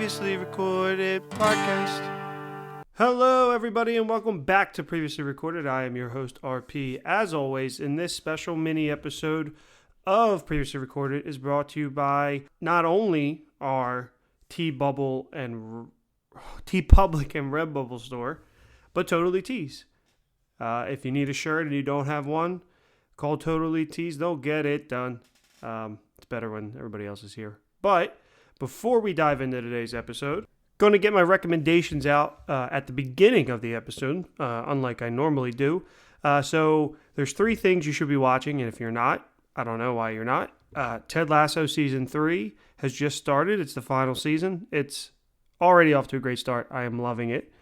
Previously Recorded Podcast. Hello, everybody, and welcome back to Previously Recorded. I am your host, RP. As always, in this special mini episode of Previously Recorded is brought to you by not only our T-Public and Redbubble store, but Totally Tees. If you need a shirt and you don't have one, call Totally Tees. They'll get it done. It's better when everybody else is here. But before we dive into today's episode, going to get my recommendations out at the beginning of the episode, unlike I normally do. So there's 3 things you should be watching, and if you're not, I don't know why you're not. Ted Lasso Season 3 has just started. It's the final season. It's already off to a great start. I am loving it.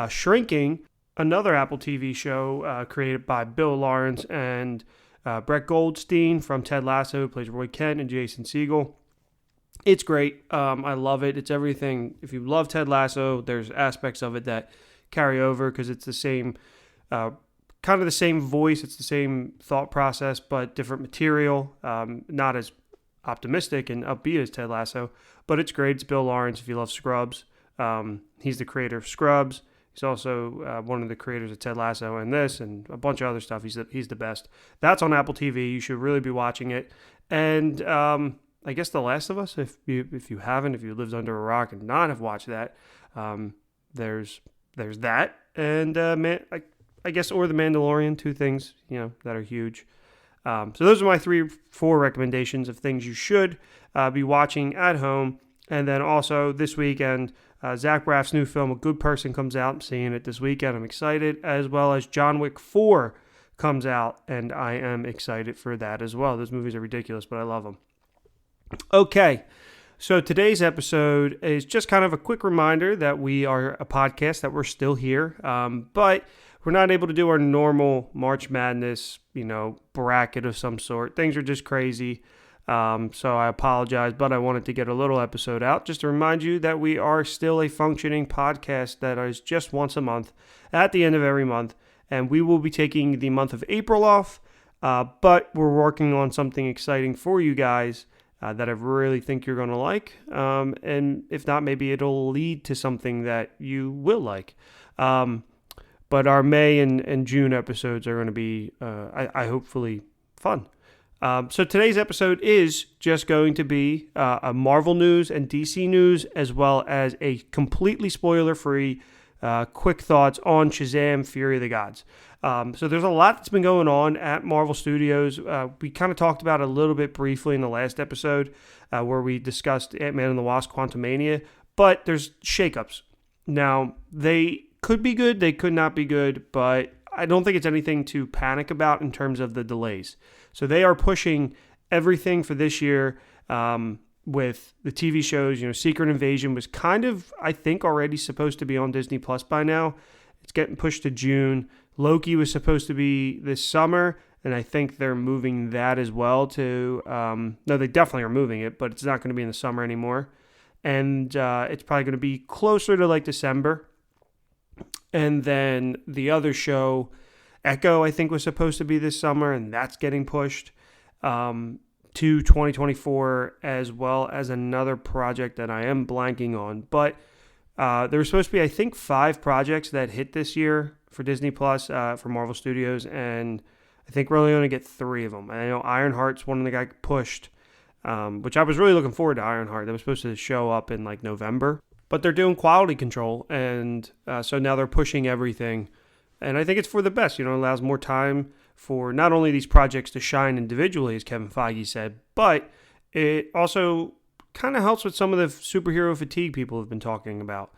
Shrinking, another Apple TV show created by Bill Lawrence and Brett Goldstein from Ted Lasso, who plays Roy Kent and Jason Segel. It's great. I love it. It's everything. If you love Ted Lasso, there's aspects of it that carry over because it's the same, kind of the same voice. It's the same thought process, but different material. Not as optimistic and upbeat as Ted Lasso, but it's great. It's Bill Lawrence if you love Scrubs. He's the creator of Scrubs. He's also one of the creators of Ted Lasso and this and a bunch of other stuff. He's the best. That's on Apple TV. You should really be watching it. And I guess The Last of Us, if you haven't, if you lived under a rock and not have watched that, there's that. And I guess, or The Mandalorian, 2 things, that are huge. So those are my 4 recommendations of things you should be watching at home. And then also this weekend, Zach Braff's new film, A Good Person, comes out. I'm seeing it this weekend. I'm excited, as well as John Wick 4 comes out, and I am excited for that as well. Those movies are ridiculous, but I love them. Okay, so today's episode is just kind of a quick reminder that we are a podcast, that we're still here, but we're not able to do our normal March Madness, bracket of some sort. Things are just crazy. So I apologize, but I wanted to get a little episode out just to remind you that we are still a functioning podcast that is just once a month at the end of every month. And we will be taking the month of April off, but we're working on something exciting for you guys that I really think you're going to like. And if not, maybe it'll lead to something that you will like. But our May and June episodes are going to be, I hopefully, fun. So today's episode is just going to be a Marvel news and DC news, as well as a completely spoiler-free quick thoughts on Shazam! Fury of the Gods. So there's a lot that's been going on at Marvel Studios. We kind of talked about it a little bit briefly in the last episode where we discussed Ant-Man and the Wasp: Quantumania, but there's shakeups. Now, they could be good, they could not be good, but I don't think it's anything to panic about in terms of the delays. So they are pushing everything for this year with the TV shows. Secret Invasion was kind of, I think, already supposed to be on Disney Plus by now. It's getting pushed to June. Loki was supposed to be this summer, and I think they're moving that as well to, no, they definitely are moving it, but it's not going to be in the summer anymore. And it's probably going to be closer to like December. And then the other show, Echo, I think was supposed to be this summer, and that's getting pushed to 2024, as well as another project that I am blanking on. But there were supposed to be, I think, 5 projects that hit this year for Disney Plus for Marvel Studios, and I think we're only going to get 3 of them. And I know Ironheart's one that got pushed, which I was really looking forward to. Ironheart, that was supposed to show up in like November, but they're doing quality control, and so now they're pushing everything. And I think it's for the best. It allows more time for not only these projects to shine individually, as Kevin Feige said, but it also kind of helps with some of the superhero fatigue people have been talking about.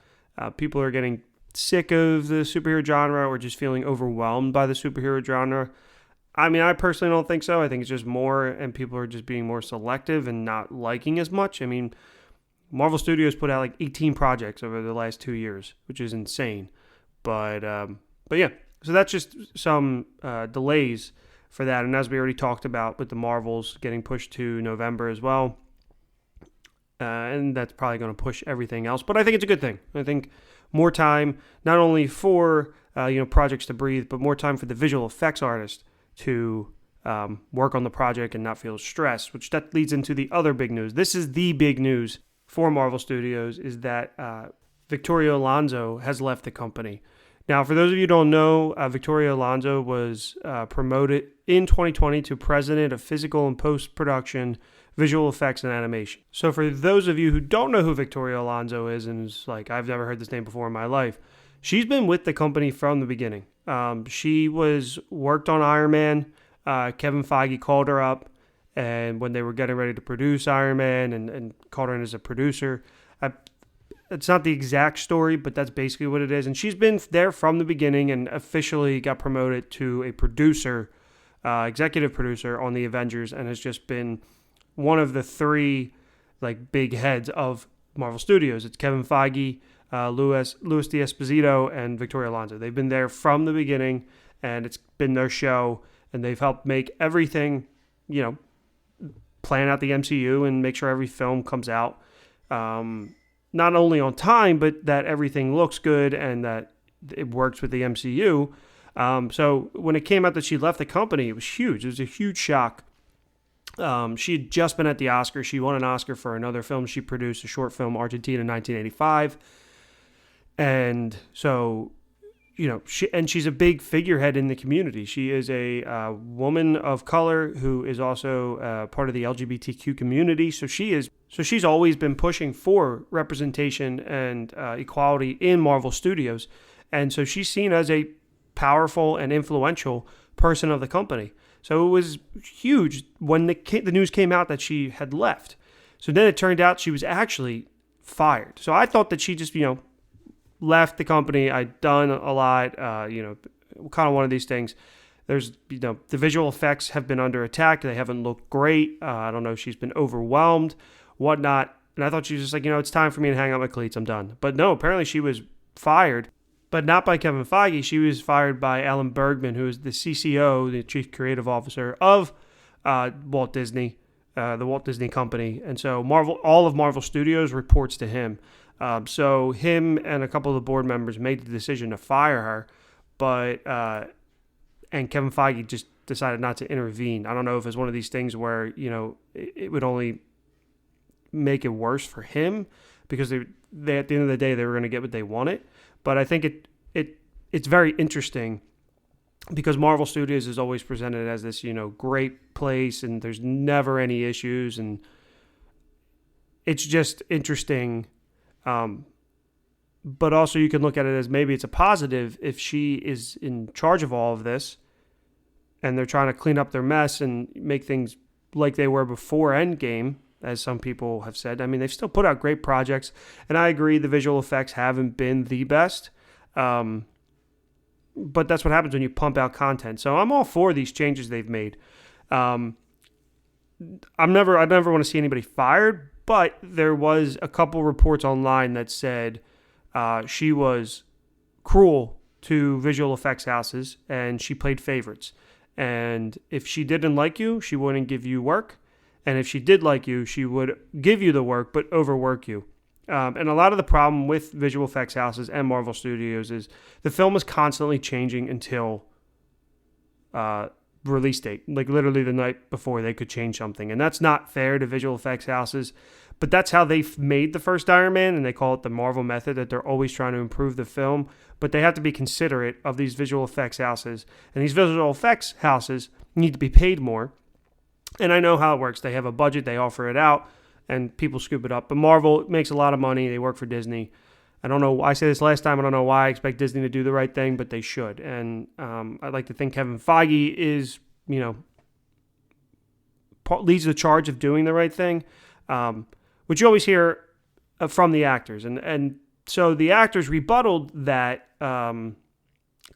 People are getting sick of the superhero genre or just feeling overwhelmed by the superhero genre. I mean, I personally don't think so. I think it's just more, and people are just being more selective and not liking as much. I mean, Marvel Studios put out like 18 projects over the last 2 years, which is insane. But yeah, so that's just some delays for that. And as we already talked about with the Marvels getting pushed to November as well. And that's probably going to push everything else. But I think it's a good thing. I think more time, not only for projects to breathe, but more time for the visual effects artist to work on the project and not feel stressed, which that leads into the other big news. This is the big news for Marvel Studios is that Victoria Alonso has left the company. Now, for those of you who don't know, Victoria Alonso was promoted in 2020 to President of Physical and Post-Production, Visual Effects, and Animation. So for those of you who don't know who Victoria Alonso is, and is like, I've never heard this name before in my life, she's been with the company from the beginning. She worked on Iron Man. Kevin Feige called her up, and when they were getting ready to produce Iron Man and called her in as a producer. It's not the exact story, but that's basically what it is. And she's been there from the beginning and officially got promoted to a producer, executive producer on the Avengers, and has just been one of the three like big heads of Marvel Studios. It's Kevin Feige, Louis D'Esposito, and Victoria Alonso. They've been there from the beginning, and it's been their show, and they've helped make everything, plan out the MCU and make sure every film comes out not only on time, but that everything looks good and that it works with the MCU. So when it came out that she left the company, it was huge. It was a huge shock. She had just been at the Oscars. She won an Oscar for another film she produced, a short film, Argentina, in 1985. And so, she's a big figurehead in the community. She is a woman of color who is also part of the LGBTQ community. So she's always been pushing for representation and equality in Marvel Studios. And so she's seen as a powerful and influential person of the company. So it was huge when the news came out that she had left. So then it turned out she was actually fired. So I thought that she just, left the company. I'd done a lot, kind of one of these things. There's, the visual effects have been under attack. They haven't looked great. I don't know if she's been overwhelmed, whatnot. And I thought she was just like, it's time for me to hang out my cleats. I'm done. But no, apparently she was fired, but not by Kevin Feige. She was fired by Alan Bergman, who is the CCO, the Chief Creative Officer of Walt Disney, the Walt Disney Company. And so all of Marvel Studios reports to him. So him and a couple of the board members made the decision to fire her, and Kevin Feige just decided not to intervene. I don't know if it's one of these things where, it would only make it worse for him because they at the end of the day, they were going to get what they wanted. But I think it's very interesting because Marvel Studios is always presented as this, great place and there's never any issues. And it's just interesting. But also you can look at it as maybe it's a positive if she is in charge of all of this and they're trying to clean up their mess and make things like they were before Endgame, as some people have said. I mean, they've still put out great projects, and I agree the visual effects haven't been the best. But that's what happens when you pump out content. So I'm all for these changes they've made. I never want to see anybody fired, but there was a couple reports online that said she was cruel to visual effects houses and she played favorites. And if she didn't like you, she wouldn't give you work. And if she did like you, she would give you the work but overwork you. And a lot of the problem with visual effects houses and Marvel Studios is the film is constantly changing until release date, like literally the night before they could change something. And that's not fair to visual effects houses, but that's how they made the first Iron Man, and they call it the Marvel method, that they're always trying to improve the film, but they have to be considerate of these visual effects houses, and these visual effects houses need to be paid more. And I know how it works. They have a budget, they offer it out, and people scoop it up. But Marvel makes a lot of money. They work for Disney. I don't know. I said this last time. I don't know why I expect Disney to do the right thing, but they should. And I'd like to think Kevin Feige is, leads the charge of doing the right thing, which you always hear from the actors. And so the actors rebutted that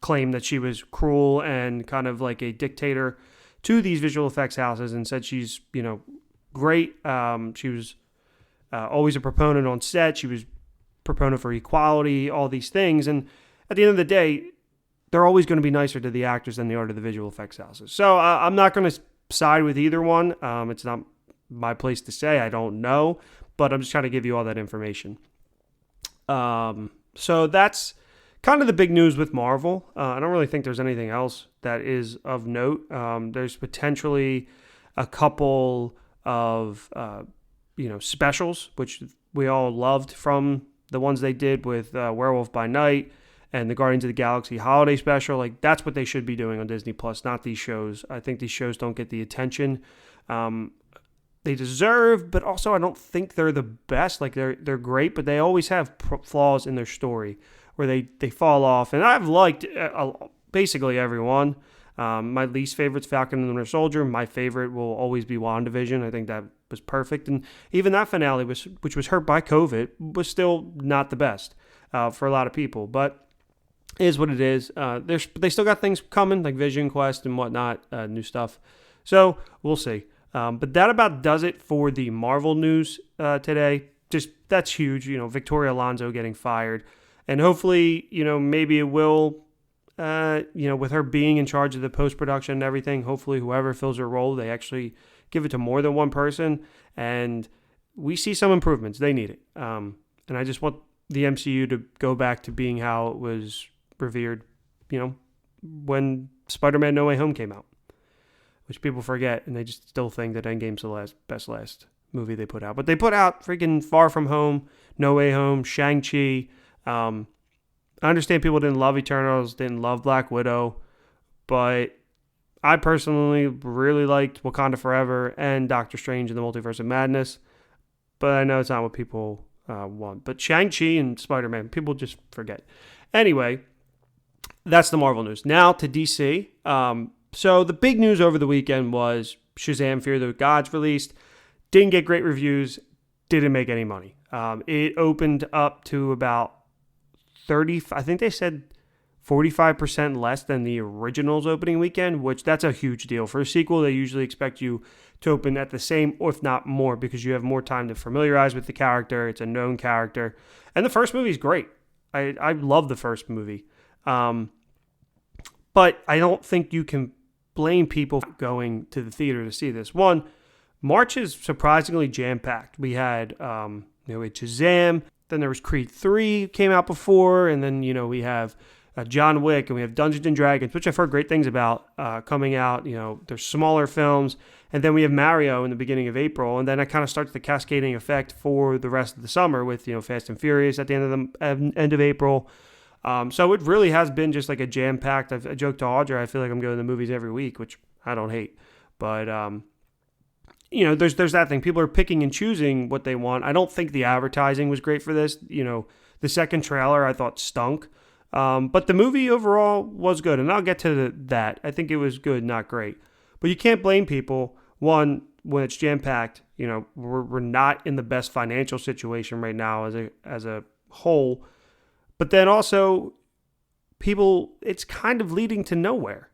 claim that she was cruel and kind of like a dictator to these visual effects houses and said she's, great. She was always a proponent on set. She was proponent for equality, all these things. And at the end of the day, they're always going to be nicer to the actors than they are to the visual effects houses. So I'm not going to side with either one. It's not my place to say. I don't know, but I'm just trying to give you all that information. So that's kind of the big news with Marvel. I don't really think there's anything else that is of note. There's potentially a couple of specials, which we all loved from the ones they did with Werewolf by Night and the Guardians of the Galaxy holiday special. Like, that's what they should be doing on Disney Plus, not these shows. I think these shows don't get the attention they deserve, but also I don't think they're the best. Like, they're great, but they always have flaws in their story where they fall off. And I've liked basically everyone. My least favorite's Falcon and the Winter Soldier. My favorite will always be WandaVision. I think that was perfect. And even that finale, which was hurt by COVID, was still not the best for a lot of people. But it is what it is. They still got things coming, like Vision Quest and whatnot, new stuff. So we'll see. But that about does it for the Marvel news today. Just, that's huge. Victoria Alonso getting fired. And hopefully, maybe it will... with her being in charge of the post-production and everything, hopefully whoever fills her role, they actually give it to more than one person, and we see some improvements. They need it. And I just want the MCU to go back to being how it was revered, when Spider-Man No Way Home came out, which people forget, and they just still think that Endgame's the best movie they put out. But they put out freaking Far From Home, No Way Home, Shang-Chi. I understand people didn't love Eternals, didn't love Black Widow, but I personally really liked Wakanda Forever and Doctor Strange in the Multiverse of Madness, but I know it's not what people want. But Shang-Chi and Spider-Man, people just forget. Anyway, that's the Marvel news. Now to DC. So the big news over the weekend was Shazam! Fear the Gods released. Didn't get great reviews, didn't make any money. It opened up to about 30, I think they said 45% less than the original's opening weekend, which that's a huge deal. For a sequel, they usually expect you to open at the same, or if not more, because you have more time to familiarize with the character. It's a known character. And the first movie is great. I love the first movie. But I don't think you can blame people for going to the theater to see this. One, March is surprisingly jam-packed. We had Shazam. Then there was Creed 3 came out before, and then, we have John Wick, and we have Dungeons & Dragons, which I've heard great things about coming out. There's smaller films, and then we have Mario in the beginning of April, and then it kind of starts the cascading effect for the rest of the summer with, Fast and Furious at the end of April. So it really has been just like a jam-packed, I joked to Audrey, I feel like I'm going to the movies every week, which I don't hate, but... there's that thing. People are picking and choosing what they want. I don't think the advertising was great for this. The second trailer I thought stunk. But the movie overall was good. And I'll get to that. I think it was good, not great. But you can't blame people. One, when it's jam-packed, we're not in the best financial situation right now as a whole. But then also, people, it's kind of leading to nowhere.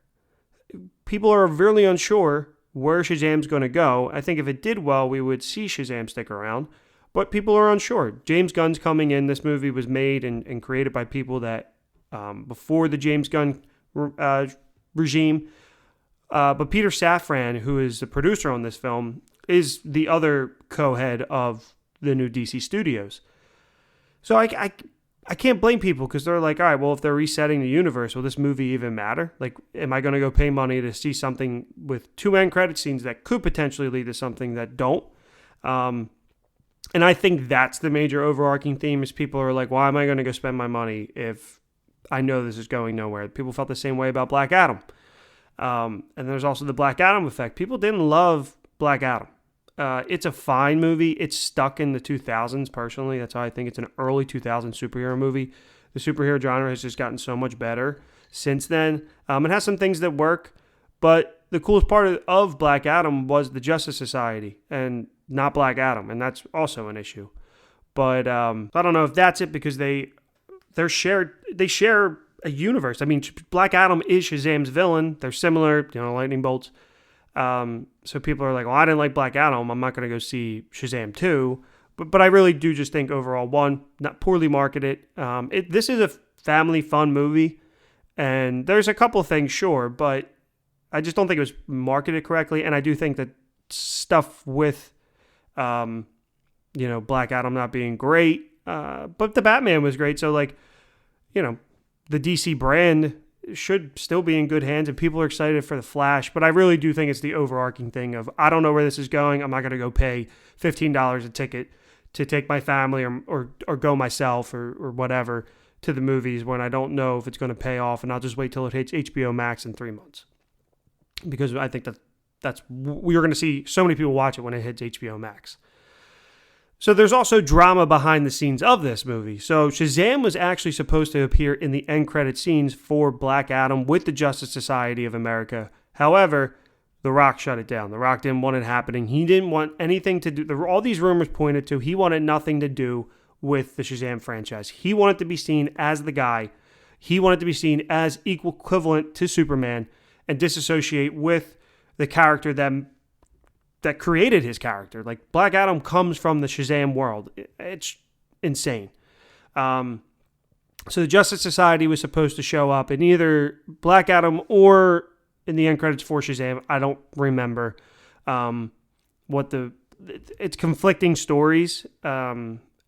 People are really unsure where Shazam's going to go. I think if it did well, we would see Shazam stick around. But people are unsure. James Gunn's coming in. This movie was made and created by people that, before the James Gunn regime. But Peter Safran, who is the producer on this film, is the other co-head of the new DC Studios. So I can't blame people because they're like, all right, well, if they're resetting the universe, will this movie even matter? Like, am I going to go pay money to see something with two end credit scenes that could potentially lead to something that don't? And I think that's the major overarching theme is people are like, why am I going to go spend my money if I know this is going nowhere? People felt the same way about Black Adam. And there's also the Black Adam effect. People didn't love Black Adam. It's a fine movie. It's stuck in the 2000s, personally. That's how I think it's an early 2000s superhero movie. The superhero genre has just gotten so much better since then. It has some things that work, but the coolest part of Black Adam was the Justice Society and not Black Adam, and that's also an issue. But I don't know if that's it because they share a universe. I mean, Black Adam is Shazam's villain. They're similar, lightning bolts. So people are like, well, I didn't like Black Adam. I'm not going to go see Shazam 2. But I really do just think overall, one, not poorly marketed. This is a family fun movie. And there's a couple of things, sure, but I just don't think it was marketed correctly. And I do think that stuff with, Black Adam not being great, but the Batman was great. So the DC brand should still be in good hands and people are excited for the Flash, but I really do think it's the overarching thing of I don't know where this is going. I'm not going to go pay $15 a ticket to take my family or go myself or whatever to the movies when I don't know if it's going to pay off, and I'll just wait till it hits HBO Max in 3 months. Because I think that's we're going to see so many people watch it when it hits HBO Max. So there's also drama behind the scenes of this movie. So Shazam was actually supposed to appear in the end credit scenes for Black Adam with the Justice Society of America. However, The Rock shut it down. The Rock didn't want it happening. He didn't want anything to do. All these rumors pointed to he wanted nothing to do with the Shazam franchise. He wanted to be seen as the guy. He wanted to be seen as equivalent to Superman and disassociate with the character that created his character. Like, Black Adam comes from the Shazam world. It's insane. So the Justice Society was supposed to show up in either Black Adam or in the end credits for Shazam. I don't remember it's conflicting stories.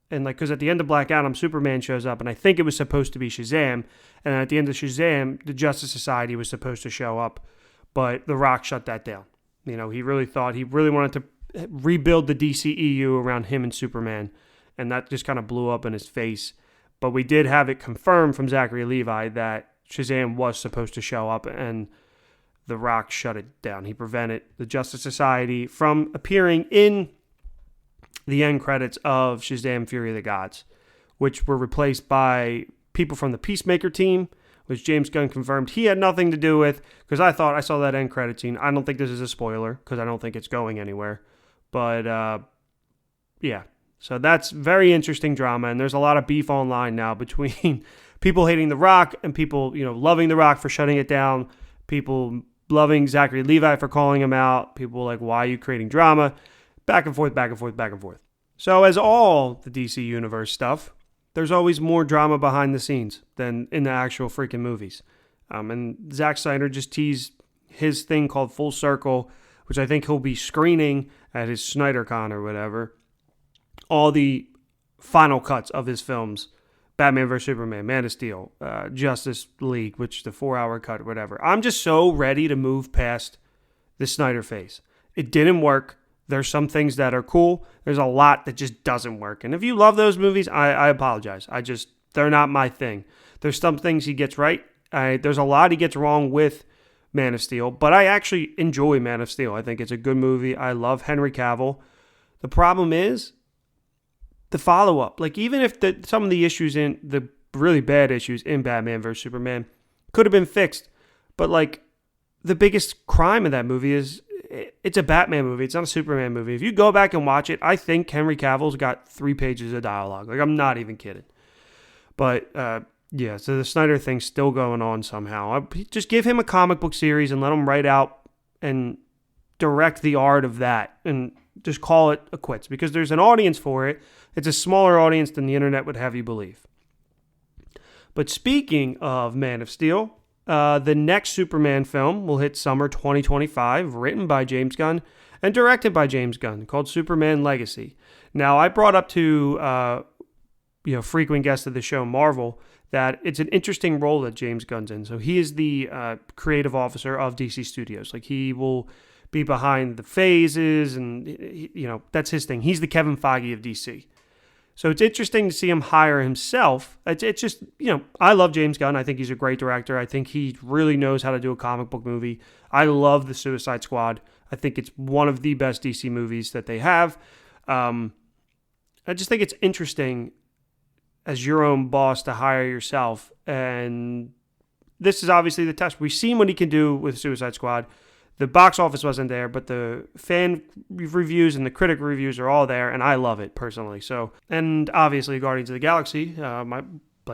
And because at the end of Black Adam, Superman shows up, and I think it was supposed to be Shazam. And at the end of Shazam, the Justice Society was supposed to show up, but The Rock shut that down. He really wanted to rebuild the DCEU around him and Superman, and that just kind of blew up in his face. But we did have it confirmed from Zachary Levi that Shazam was supposed to show up, and The Rock shut it down. He prevented the Justice Society from appearing in the end credits of Shazam: Fury of the Gods, which were replaced by people from the Peacemaker team, which James Gunn confirmed he had nothing to do with, because I thought I saw that end credit scene. I don't think this is a spoiler, because I don't think it's going anywhere. But, yeah. So that's very interesting drama, and there's a lot of beef online now between people hating The Rock and people, loving The Rock for shutting it down, people loving Zachary Levi for calling him out, people like, why are you creating drama? Back and forth, back and forth, back and forth. So as all the DC Universe stuff, there's always more drama behind the scenes than in the actual freaking movies. And Zack Snyder just teased his thing called Full Circle, which I think he'll be screening at his SnyderCon or whatever. All the final cuts of his films, Batman vs. Superman, Man of Steel, Justice League, which is the 4-hour cut or whatever. I'm just so ready to move past the Snyder phase. It didn't work. There's some things that are cool. There's a lot that just doesn't work. And if you love those movies, I apologize. They're not my thing. There's some things he gets right. There's a lot he gets wrong with Man of Steel, but I actually enjoy Man of Steel. I think it's a good movie. I love Henry Cavill. The problem is the follow-up. Like, even if some of the issues in the really bad issues in Batman vs. Superman could have been fixed, but like, the biggest crime in that movie is it's a Batman movie. It's not a Superman movie. If you go back and watch it, I think Henry Cavill's got 3 pages of dialogue. Like, I'm not even kidding. But, yeah, so the Snyder thing's still going on somehow. Just give him a comic book series and let him write out and direct the art of that and just call it a quits, because there's an audience for it. It's a smaller audience than the internet would have you believe. But speaking of Man of Steel, the next Superman film will hit summer 2025, written by James Gunn and directed by James Gunn, called Superman Legacy. Now, I brought up to frequent guest of the show, Marvel, that it's an interesting role that James Gunn's in. So he is the creative officer of DC Studios. Like, he will be behind the phases, and that's his thing. He's the Kevin Feige of DC. So it's interesting to see him hire himself. It's just, I love James Gunn. I think he's a great director. I think he really knows how to do a comic book movie. I love the Suicide Squad. I think it's one of the best DC movies that they have. I just think it's interesting as your own boss to hire yourself. And this is obviously the test. We've seen what he can do with Suicide Squad. The box office wasn't there, but the fan reviews and the critic reviews are all there, and I love it personally. So, and obviously, Guardians of the Galaxy, my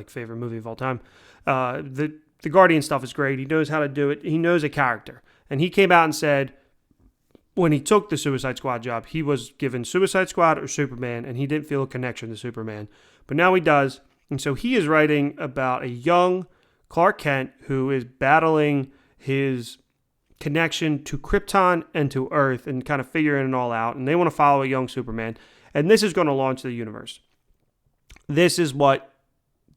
favorite movie of all time. The Guardian stuff is great. He knows how to do it. He knows a character, and he came out and said when he took the Suicide Squad job, he was given Suicide Squad or Superman, and he didn't feel a connection to Superman. But now he does, and so he is writing about a young Clark Kent who is battling his connection to Krypton and to Earth and kind of figuring it all out. And they want to follow a young Superman. And this is going to launch the universe. This is what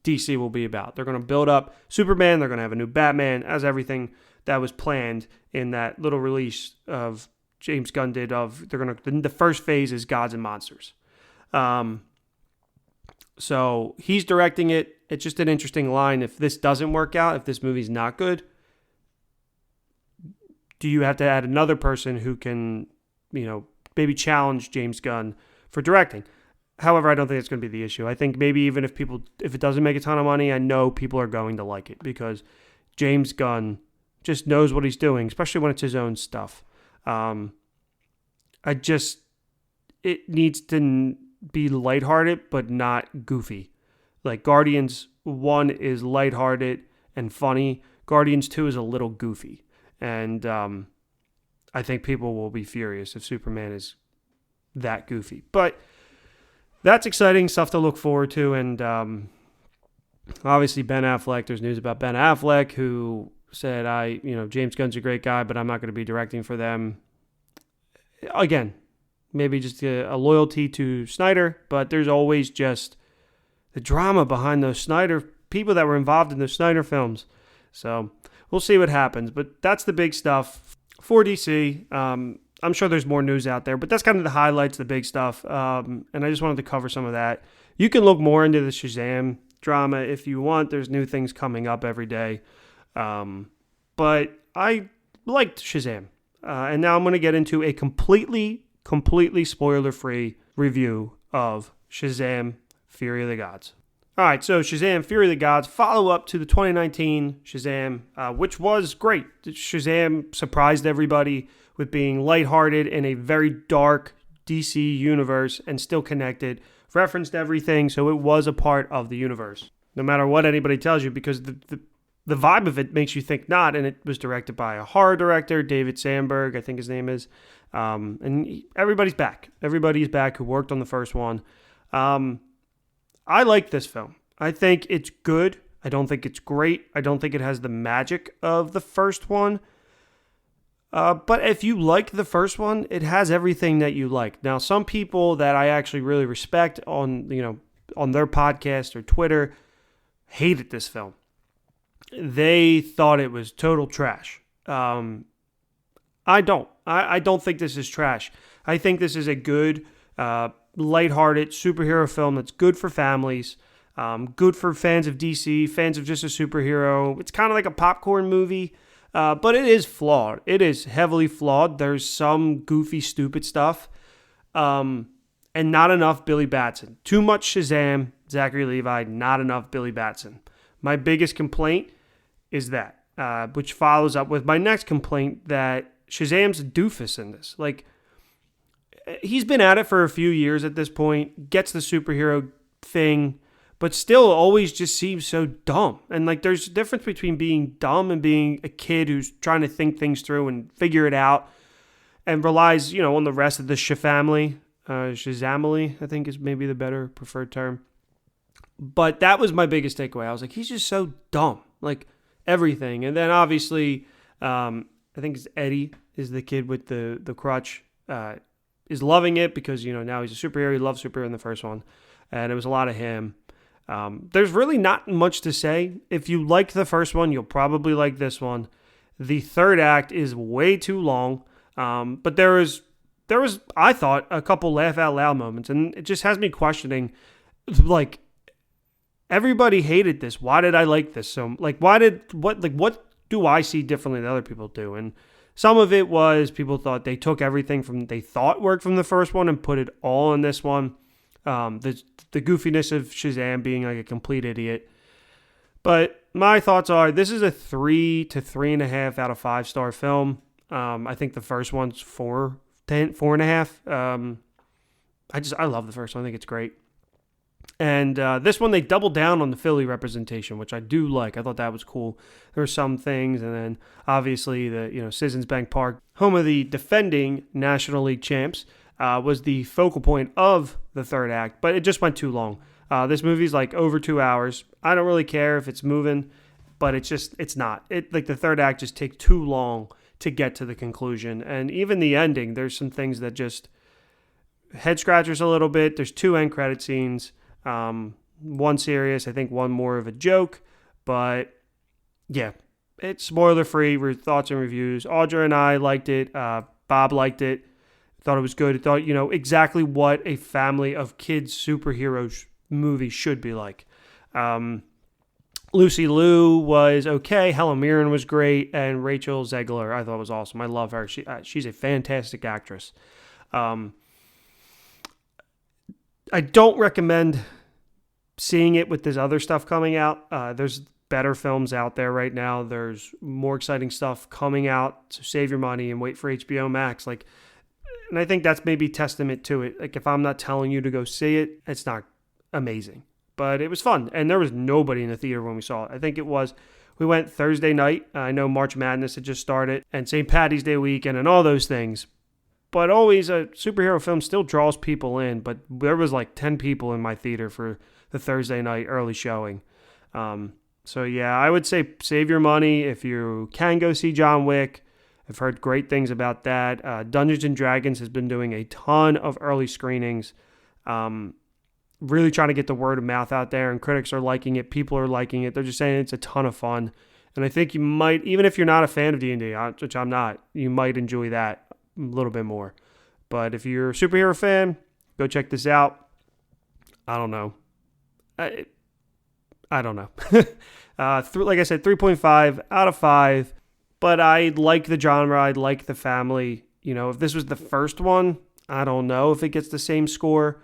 DC will be about. They're going to build up Superman. They're going to have a new Batman, as everything that was planned in that little release of James Gunn did of, the first phase is Gods and Monsters. So he's directing it. It's just an interesting line. If this doesn't work out, if this movie's not good, do you have to add another person who can, maybe challenge James Gunn for directing? However, I don't think it's going to be the issue. I think maybe even if it doesn't make a ton of money, I know people are going to like it because James Gunn just knows what he's doing, especially when it's his own stuff. It needs to be lighthearted, but not goofy. Like Guardians 1 is lighthearted and funny. Guardians 2 is a little goofy. And I think people will be furious if Superman is that goofy. But that's exciting stuff to look forward to. And obviously Ben Affleck, there's news about Ben Affleck who said, James Gunn's a great guy, but I'm not going to be directing for them. Again, maybe just a loyalty to Snyder, but there's always just the drama behind those Snyder people that were involved in those Snyder films. So we'll see what happens, but that's the big stuff for DC. I'm sure there's more news out there, but that's kind of the highlights, the big stuff. And I just wanted to cover some of that. You can look more into the Shazam drama if you want. There's new things coming up every day. But I liked Shazam. And now I'm going to get into a completely spoiler-free review of Shazam, Fury of the Gods. All right, so Shazam, Fury of the Gods, follow-up to the 2019 Shazam, which was great. Shazam surprised everybody with being lighthearted in a very dark DC universe and still connected, referenced everything, so it was a part of the universe. No matter what anybody tells you, because the vibe of it makes you think not, and it was directed by a horror director, David Sandberg, I think his name is, and everybody's back. Everybody's back who worked on the first one. I like this film. I think it's good. I don't think it's great. I don't think it has the magic of the first one. But if you like the first one, it has everything that you like. Now, some people that I actually really respect on their podcast or Twitter hated this film. They thought it was total trash. I don't. I don't think this is trash. I think this is a good, lighthearted superhero film that's good for families, good for fans of DC, fans of just a superhero. It's kind of like a popcorn movie, but it is flawed. It is heavily flawed. There's some goofy, stupid stuff, and not enough Billy Batson. Too much Shazam, Zachary Levi, not enough Billy Batson. My biggest complaint is that, which follows up with my next complaint that Shazam's a doofus in this. Like, he's been at it for a few years at this point, gets the superhero thing, but still always just seems so dumb. And like, there's a difference between being dumb and being a kid who's trying to think things through and figure it out and relies, on the rest of the Shazamily, I think is maybe the better preferred term. But that was my biggest takeaway. I was like, he's just so dumb, like everything. And then obviously, I think it's Eddie is the kid with the crutch, is loving it because, now he's a superhero. He loved superhero in the first one. And it was a lot of him. There's really not much to say. If you liked the first one, you'll probably like this one. The third act is way too long. But there was, I thought, a couple laugh out loud moments. And it just has me questioning, like, everybody hated this. Why did I like this? So, like, what do I see differently than other people do? And some of it was people thought they took everything they thought worked from the first one and put it all in this one. The goofiness of Shazam being like a complete idiot. But my thoughts are this is a 3 to 3.5 out of 5 star film. I think the first one's 4.5. I love the first one. I think it's great. And this one, they doubled down on the Philly representation, which I do like. I thought that was cool. There were some things, and then obviously the Citizens Bank Park, home of the defending National League champs, was the focal point of the third act. But it just went too long. This movie's like over 2 hours. I don't really care if it's moving, but it's not. The third act just takes too long to get to the conclusion, and even the ending, there's some things that just head scratchers a little bit. There's 2 end credit scenes. One serious, I think one more of a joke, but yeah, it's spoiler free. Thoughts and reviews. Audra and I liked it. Bob liked it. Thought it was good. I thought, exactly what a family of kids superheroes movie should be like. Lucy Liu was okay. Helen Mirren was great. And Rachel Zegler, I thought was awesome. I love her. She's a fantastic actress. I don't recommend seeing it with this other stuff coming out. There's better films out there right now. There's more exciting stuff coming out. So save your money and wait for HBO Max. And I think that's maybe testament to it. Like, if I'm not telling you to go see it, it's not amazing. But it was fun. And there was nobody in the theater when we saw it. I think we went Thursday night. I know March Madness had just started. And St. Paddy's Day weekend and all those things. But always, a superhero film still draws people in. But there was like 10 people in my theater for the Thursday night early showing. So yeah, I would say save your money if you can go see John Wick. I've heard great things about that. Dungeons & Dragons has been doing a ton of early screenings. Really trying to get the word of mouth out there, and critics are liking it. People are liking it. They're just saying it's a ton of fun. And I think you might, even if you're not a fan of D&D, which I'm not, you might enjoy that a little bit more. But if you're a superhero fan, go check this out. I don't know. I don't know. Like I said, 3.5 out of 5. But I like the genre. I like the family. If this was the first one, I don't know if it gets the same score.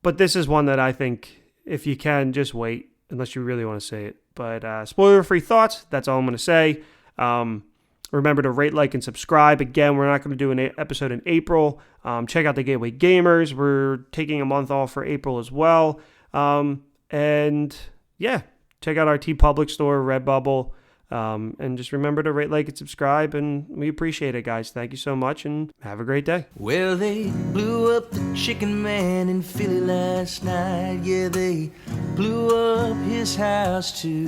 But this is one that I think, if you can, just wait, unless you really want to say it. But spoiler-free thoughts, that's all I'm going to say. Remember to rate, like, and subscribe. Again, we're not going to do an episode in April. Check out the Gateway Gamers. We're taking a month off for April as well. And yeah, check out our TeePublic store, Redbubble. And just remember to rate, like, and subscribe, and we appreciate it, guys. Thank you so much, and have a great day. Well, they blew up the chicken man in Philly last night. Yeah, they blew up his house too.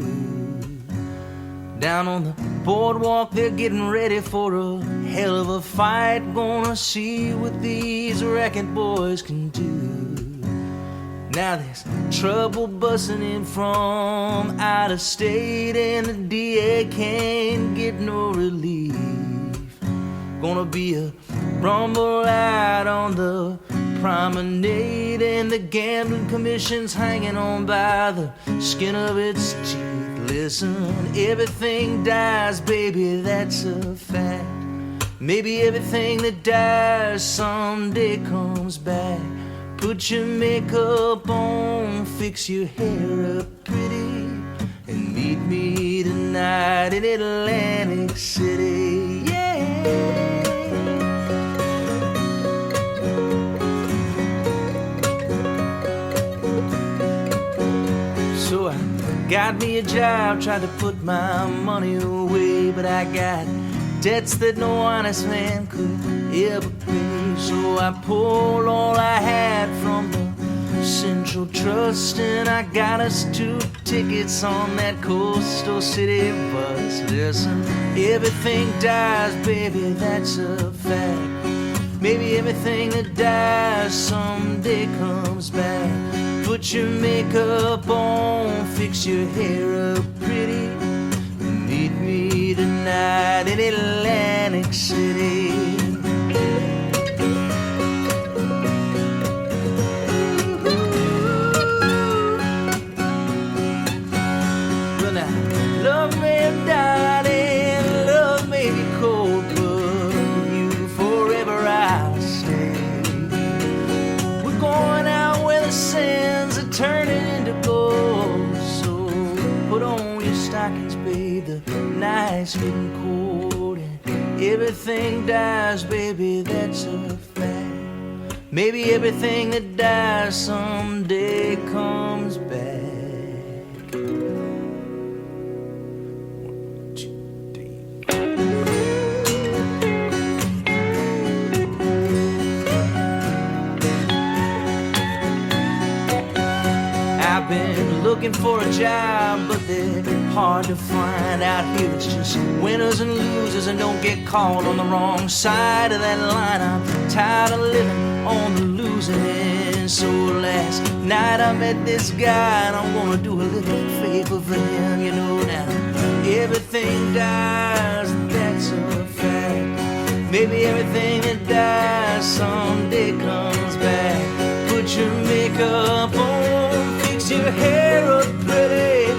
Down on the boardwalk, they're getting ready for a hell of a fight. Gonna see what these racket boys can do. Now there's trouble busting in from out of state, and the DA can't get no relief. Gonna be a rumble out on the promenade, and the gambling commission's hanging on by the skin of its teeth. Listen, everything dies, baby, that's a fact. Maybe everything that dies someday comes back. Put your makeup on, fix your hair up pretty, and meet me tonight in Atlantic City. Yeah. So I got me a job, tried to put my money away, but I got debts that no honest man could ever pay. So I pulled all I had from the Central Trust, and I got us 2 tickets on that Coastal City bus. Listen, everything dies, baby, that's a fact. Maybe everything that dies someday comes back. Put your makeup on, fix your hair up pretty, and meet me tonight in Atlantic City. Well now, love may have died and love may be cold, but you forever I'll stay. We're going out where the sands are turning into gold, so put on your stockings, babe, the night's getting cold, and everything dies, baby, that's a fact. Maybe everything that dies someday comes back. 1, 2, 3. I've been looking for a job, but they're hard to find out here. It's just winners and losers, and don't get caught on the wrong side of that line. I'm tired of living on the losing end. So last night I met this guy, and I'm gonna do a little favor for him. Now everything dies, that's a fact. Baby, everything that dies someday comes back. Put your makeup on, fix your hair up pretty.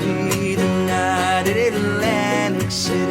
Meet me the night at Atlantic City.